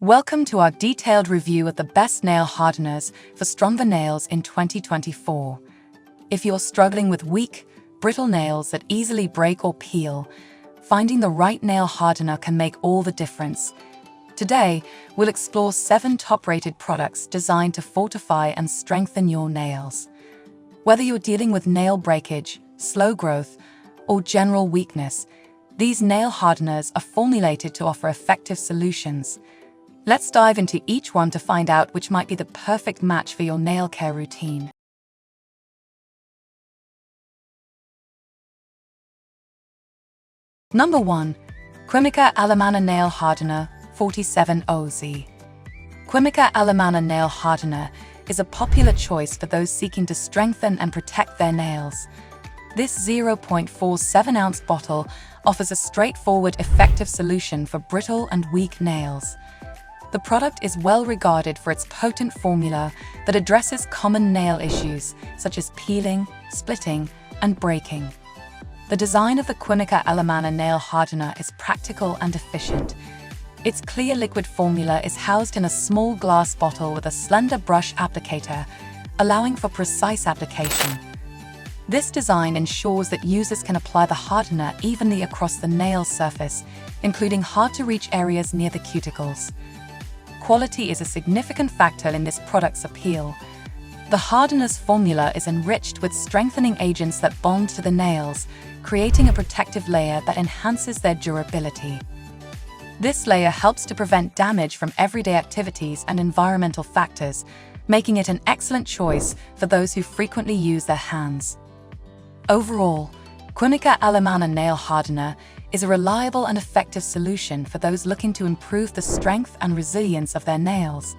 Welcome to our detailed review of the best nail hardeners for stronger nails in 2024. If you're struggling with weak, brittle nails that easily break or peel, finding the right nail hardener can make all the difference. Today, we'll explore 7 top-rated products designed to fortify and strengthen your nails. Whether you're dealing with nail breakage, slow growth, or general weakness, these nail hardeners are formulated to offer effective solutions. Let's dive into each one to find out which might be the perfect match for your nail care routine. Number 1. Quimica Alemana Nail Hardener 47OZ. Quimica Alemana Nail Hardener is a popular choice for those seeking to strengthen and protect their nails. This 0.47-ounce bottle offers a straightforward, effective solution for brittle and weak nails. The product is well regarded for its potent formula that addresses common nail issues such as peeling, splitting, and breaking. The design of the Quimica Alemana Nail Hardener is practical and efficient. Its clear liquid formula is housed in a small glass bottle with a slender brush applicator, allowing for precise application. This design ensures that users can apply the hardener evenly across the nail surface, including hard-to-reach areas near the cuticles. Quality is a significant factor in this product's appeal. The hardener's formula is enriched with strengthening agents that bond to the nails, creating a protective layer that enhances their durability. This layer helps to prevent damage from everyday activities and environmental factors, making it an excellent choice for those who frequently use their hands. Overall, Quimica Alemana Nail Hardener is a reliable and effective solution for those looking to improve the strength and resilience of their nails.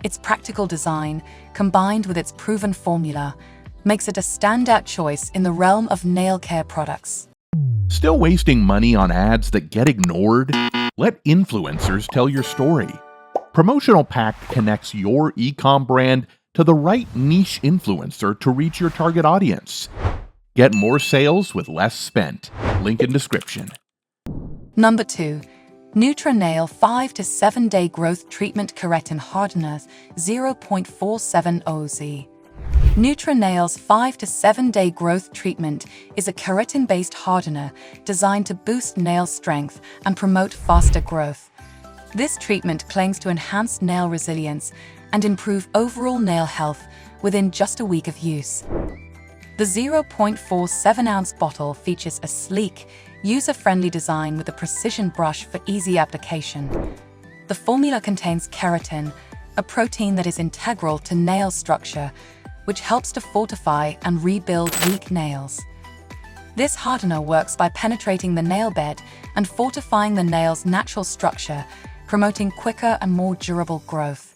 Its practical design, combined with its proven formula, makes it a standout choice in the realm of nail care products. Still wasting money on ads that get ignored? Let influencers tell your story. Promotional Pack connects your e-com brand to the right niche influencer to reach your target audience. Get more sales with less spent. Link in description. Number 2. Nail 5 to 7 Day Growth Treatment Keratin Hardener 0.47OZ. Nail's 5 to 7 Day Growth Treatment is a keratin-based hardener designed to boost nail strength and promote faster growth. This treatment claims to enhance nail resilience and improve overall nail health within just a week of use. The 0.47-ounce bottle features a sleek, user-friendly design with a precision brush for easy application. The formula contains keratin, a protein that is integral to nail structure, which helps to fortify and rebuild weak nails. This hardener works by penetrating the nail bed and fortifying the nail's natural structure, promoting quicker and more durable growth.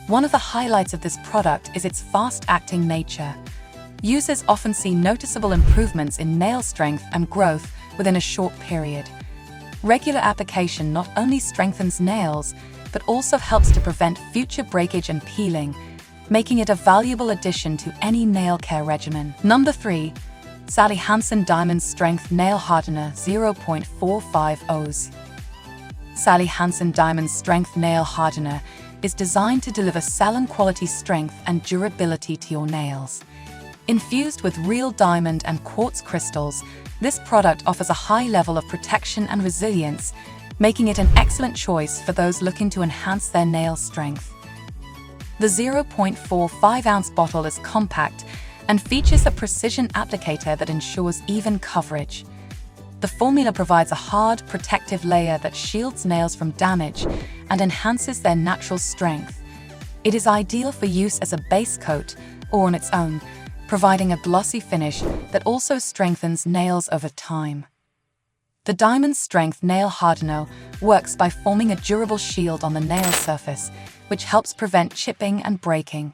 One of the highlights of this product is its fast-acting nature. Users often see noticeable improvements in nail strength and growth within a short period. Regular application not only strengthens nails, but also helps to prevent future breakage and peeling, making it a valuable addition to any nail care regimen. Number 3. Sally Hansen Diamond Strength Nail Hardener 0.45OZ. Sally Hansen Diamond Strength Nail Hardener is designed to deliver salon-quality strength and durability to your nails. Infused with real diamond and quartz crystals, this product offers a high level of protection and resilience, making it an excellent choice for those looking to enhance their nail strength. The 0.45-ounce bottle is compact and features a precision applicator that ensures even coverage. The formula provides a hard, protective layer that shields nails from damage and enhances their natural strength. It is ideal for use as a base coat or on its own, providing a glossy finish that also strengthens nails over time. The Diamond Strength Nail Hardener works by forming a durable shield on the nail surface, which helps prevent chipping and breaking.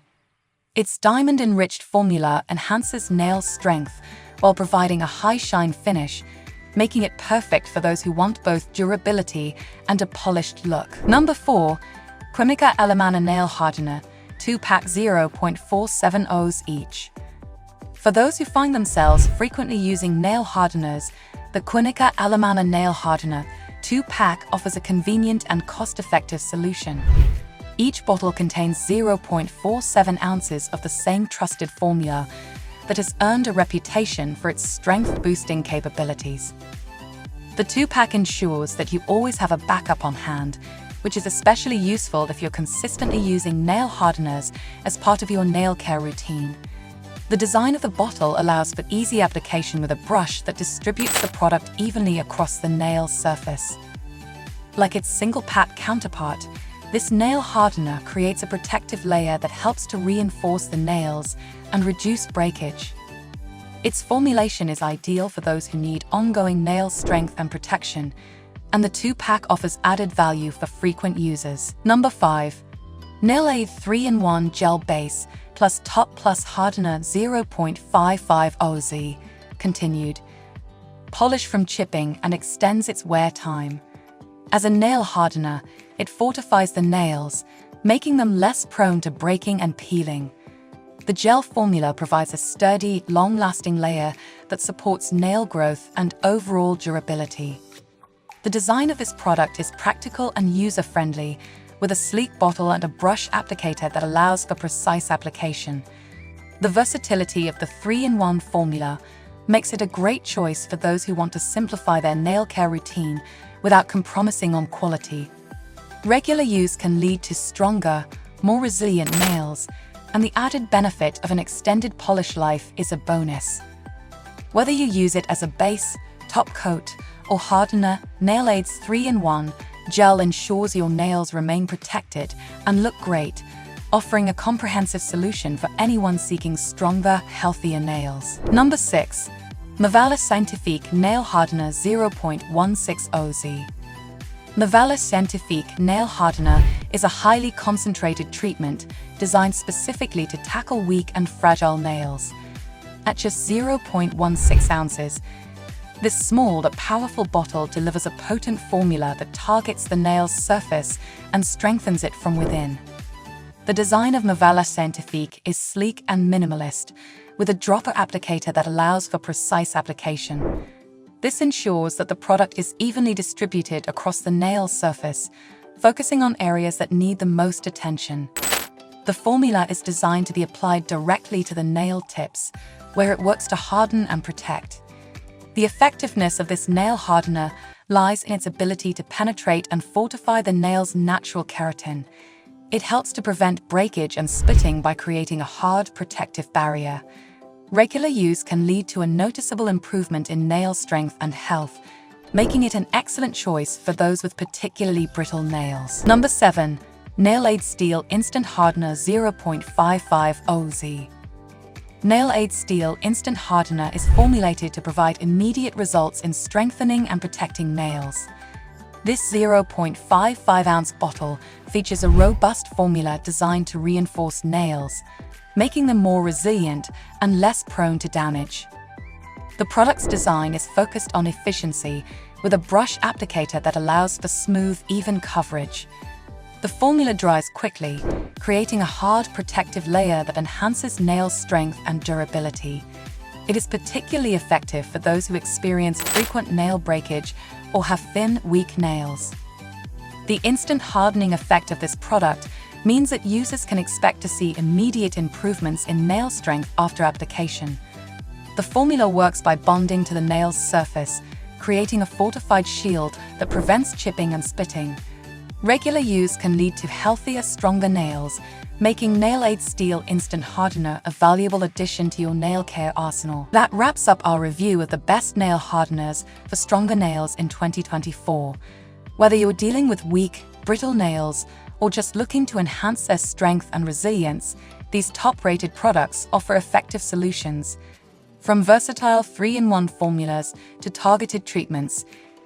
Its diamond-enriched formula enhances nail strength while providing a high-shine finish, making it perfect for those who want both durability and a polished look. Number 4. Quimica Alemana Nail Hardener 2-pack 0.47OZ each. For those who find themselves frequently using nail hardeners, the Quimica Alemana Nail Hardener 2-pack offers a convenient and cost-effective solution. Each bottle contains 0.47 ounces of the same trusted formula that has earned a reputation for its strength-boosting capabilities. The 2-pack ensures that you always have a backup on hand, which is especially useful if you're consistently using nail hardeners as part of your nail care routine. The design of the bottle allows for easy application with a brush that distributes the product evenly across the nail surface. Like its single-pack counterpart, this nail hardener creates a protective layer that helps to reinforce the nails and reduce breakage. Its formulation is ideal for those who need ongoing nail strength and protection, and the 2-pack offers added value for frequent users. Number 5. Nail Aid 3-in-1 Gel Base plus Top Plus Hardener 0.55 OZ. Continued. Polish from chipping and extends its wear time. As a nail hardener, it fortifies the nails, making them less prone to breaking and peeling. The gel formula provides a sturdy, long-lasting layer that supports nail growth and overall durability. The design of this product is practical and user-friendly, with a sleek bottle and a brush applicator that allows for precise application. The versatility of the 3-in-1 formula makes it a great choice for those who want to simplify their nail care routine without compromising on quality. Regular use can lead to stronger, more resilient nails, and the added benefit of an extended polish life is a bonus. Whether you use it as a base, top coat, or hardener, Nail Aid's 3-in-1 gel ensures your nails remain protected and look great, offering a comprehensive solution for anyone seeking stronger, healthier nails. Number 6. Mavalla Scientifique Nail Hardener 0.16 OZ. Mavalla Scientifique Nail Hardener is a highly concentrated treatment designed specifically to tackle weak and fragile nails. At just 0.16 ounces, this small but powerful bottle delivers a potent formula that targets the nail's surface and strengthens it from within. The design of Mavalla Scientifique is sleek and minimalist, with a dropper applicator that allows for precise application. This ensures that the product is evenly distributed across the nail surface, focusing on areas that need the most attention. The formula is designed to be applied directly to the nail tips, where it works to harden and protect. The effectiveness of this nail hardener lies in its ability to penetrate and fortify the nail's natural keratin. It helps to prevent breakage and splitting by creating a hard, protective barrier. Regular use can lead to a noticeable improvement in nail strength and health, making it an excellent choice for those with particularly brittle nails. Number 7. Nail Aid Steel Instant Hardener 0.55 OZ. Nail Aid Steel Instant Hardener is formulated to provide immediate results in strengthening and protecting nails. This 0.55-ounce bottle features a robust formula designed to reinforce nails, making them more resilient and less prone to damage. The product's design is focused on efficiency, with a brush applicator that allows for smooth, even coverage. The formula dries quickly, creating a hard, protective layer that enhances nail strength and durability. It is particularly effective for those who experience frequent nail breakage or have thin, weak nails. The instant hardening effect of this product means that users can expect to see immediate improvements in nail strength after application. The formula works by bonding to the nail's surface, creating a fortified shield that prevents chipping and splitting. Regular use can lead to healthier, stronger nails, making Nail Aid Steel Instant Hardener a valuable addition to your nail care arsenal. That wraps up our review of the best nail hardeners for stronger nails in 2024. Whether you're dealing with weak, brittle nails, or just looking to enhance their strength and resilience, these top-rated products offer effective solutions. From versatile 3-in-1 formulas to targeted treatments,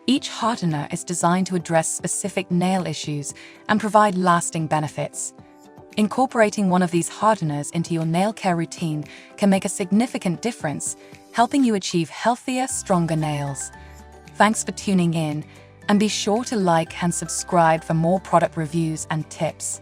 each hardener is designed to address specific nail issues and provide lasting benefits. Incorporating one of these hardeners into your nail care routine can make a significant difference, helping you achieve healthier, stronger nails. Thanks for tuning in, and be sure to like and subscribe for more product reviews and tips.